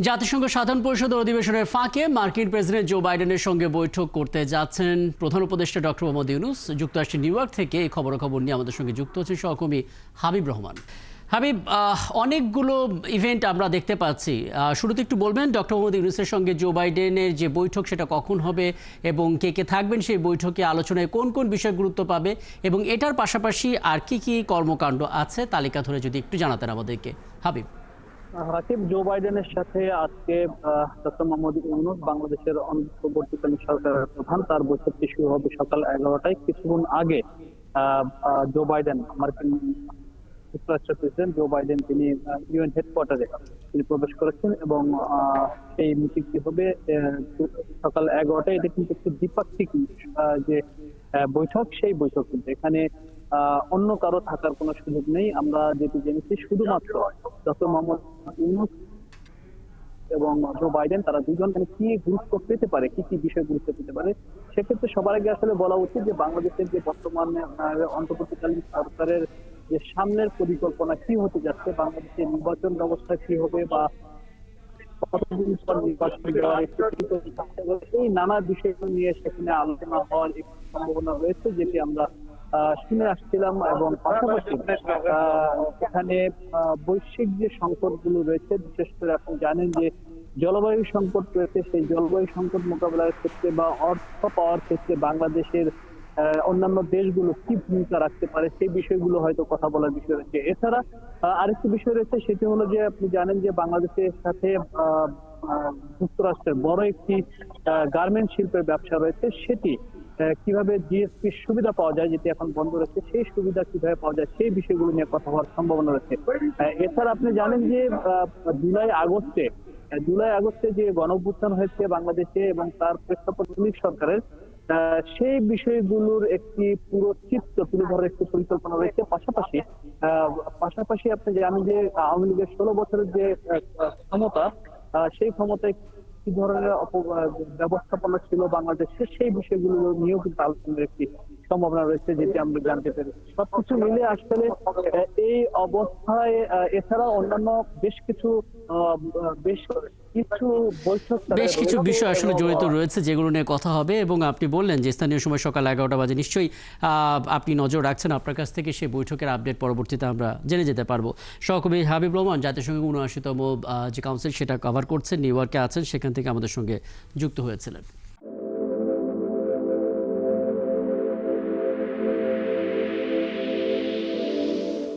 জাতিসংঘ সাধারণ পরিষদের অধিবেশনের ফাঁকে মার্কিন প্রেসিডেন্ট জো বাইডেনের সঙ্গে বৈঠক করতে যাচ্ছেন প্রধান উপদেষ্টা ডক্টর মোহাম্মদ ইউনূস। যুক্তরাষ্ট্রের নিউ ইয়র্ক থেকে এই খবর নিয়ে আমাদের সঙ্গে যুক্ত হচ্ছেন সহকর্মী হাবিব রহমান। হাবিব, অনেকগুলো ইভেন্ট আমরা দেখতে পাচ্ছি। শুরুতে একটু বলবেন ডক্টর মোহাম্মদ ইউনূসের সঙ্গে জো বাইডেনের যে বৈঠক সেটা কখন হবে এবং কে কে থাকবেন সেই বৈঠকে, আলোচনায় কোন কোন বিষয় গুরুত্ব পাবে এবং এটার পাশাপাশি আর কি কি কর্মকাণ্ড আছে তালিকা ধরে যদি একটু জানাতেন আমাদেরকে। হাবিব। রাকিব, জো বাইডেনের সাথে আজকে ডক্টর মোহাম্মদ ইউনূস বাংলাদেশের অন্তর্বর্তীকালীন সরকারের প্রধান, তার বৈঠকটি শুরু হবে সকাল 11টায়। কিছুক্ষণ আগে জো বাইডেন, মার্কিন যুক্তরাষ্ট্রের প্রেসিডেন্ট জো বাইডেন, তিনি ইউএন হেডকোয়ার্টারে তিনি প্রবেশ করেছেন এবং সেই মিটিংটি হবে সকাল 11টায়। এটা কিন্তু একটি দ্বিপাক্ষিক যে বৈঠক, সেই বৈঠক কিন্তু এখানে অন্য কারো থাকার কোনো সুযোগ নেই। আমরা যেটি জেনেছি শুধুমাত্র ডক্টর মোহাম্মদ ইউনূস এবং জো বাইডেন, তারা দুজন কি গুরুত্ব পেতে পারে, কি কি বিষয় গুরুত্ব পেতে পারে, সেক্ষেত্রে সবার আগে আসলে বলা উচিত যে বাংলাদেশের যে বর্তমানে অন্তর্বর্তীকালীন সরকারের যে সামনের পরিকল্পনা কি হতে যাচ্ছে, বাংলাদেশের নির্বাচন ব্যবস্থা কি হবে বা কতদিন পর নির্বাচন দেওয়ার এই নানা বিষয়গুলো নিয়ে সেখানে আলোচনা হওয়ার একটি সম্ভাবনা রয়েছে, যেটি আমরা শুনে আসছিলাম। এবং পাশাপাশি এখানে বৈশ্বিক যে সংকটগুলো রয়েছে, বিশেষ করে আপনি জানেন যে জলবায়ু সংকট রয়েছে, সেই জলবায়ু সংকট মোকাবেলার ক্ষেত্রে বা অর্থ পাওয়ার ক্ষেত্রে বাংলাদেশের অন্যান্য দেশগুলো কি ভূমিকা রাখতে পারে, সেই বিষয়গুলো হয়তো কথা বলার বিষয় রয়েছে। এছাড়া আরেকটি বিষয় রয়েছে, সেটি হলো যে আপনি জানেন যে বাংলাদেশের সাথে যুক্তরাষ্ট্রের বড় একটি গার্মেন্ট শিল্পের ব্যবসা রয়েছে, সেটি কিভাবে জিএসপির সুবিধা পাওয়া যায়, যেটি এখন বন্ধ রয়েছে, সেই সুবিধা কিভাবে পাওয়া যায় সেই বিষয়গুলো নিয়ে কথা হওয়ার সম্ভাবনা রয়েছে। এছাড়া আপনি জানেন যে জুলাই আগস্টে যে গণঅভ্যুত্থান হয়েছে বাংলাদেশে এবং তার প্রেক্ষাপট সরকারের, সেই বিষয়গুলোর একটি পুরো চিত্র তুলে ধরার একটি পরিকল্পনা রয়েছে। পাশাপাশি আপনি জানেন যে আওয়ামী লীগের 16 বছরের যে ক্ষমতা, সেই ক্ষমতায় কি ধরনের ব্যবস্থাপনা ছিল বাংলাদেশে, সেই বিষয়গুলো নিয়েও কিন্তু আলোচনার একটি সম্ভাবনা রয়েছে, যেটি আমরা জানতে পেরেছি। সবকিছু মিলে আসলে এই অবস্থায় এছাড়া অন্যান্য বেশ কিছু বিষয় আসলে জড়িত রয়েছে যেগুলো নিয়ে কথা হবে। এবং আপনি বললেন যে স্থানীয় সময় সকাল 11টা বাজে, নিশ্চয়ই আপনি নজর রাখছেন, আপনার কাছ থেকে সেই বৈঠকের আপডেট পরবর্তীতে আমরা জেনে যেতে পারবো। সহকর্মী হাবিব রহমান জাতিসংঘ 79তম যে কাউন্সিল সেটা কভার করছেন, নিউ ইয়র্কে আছেন, সেখান থেকে আমাদের সঙ্গে যুক্ত হয়েছিলেন।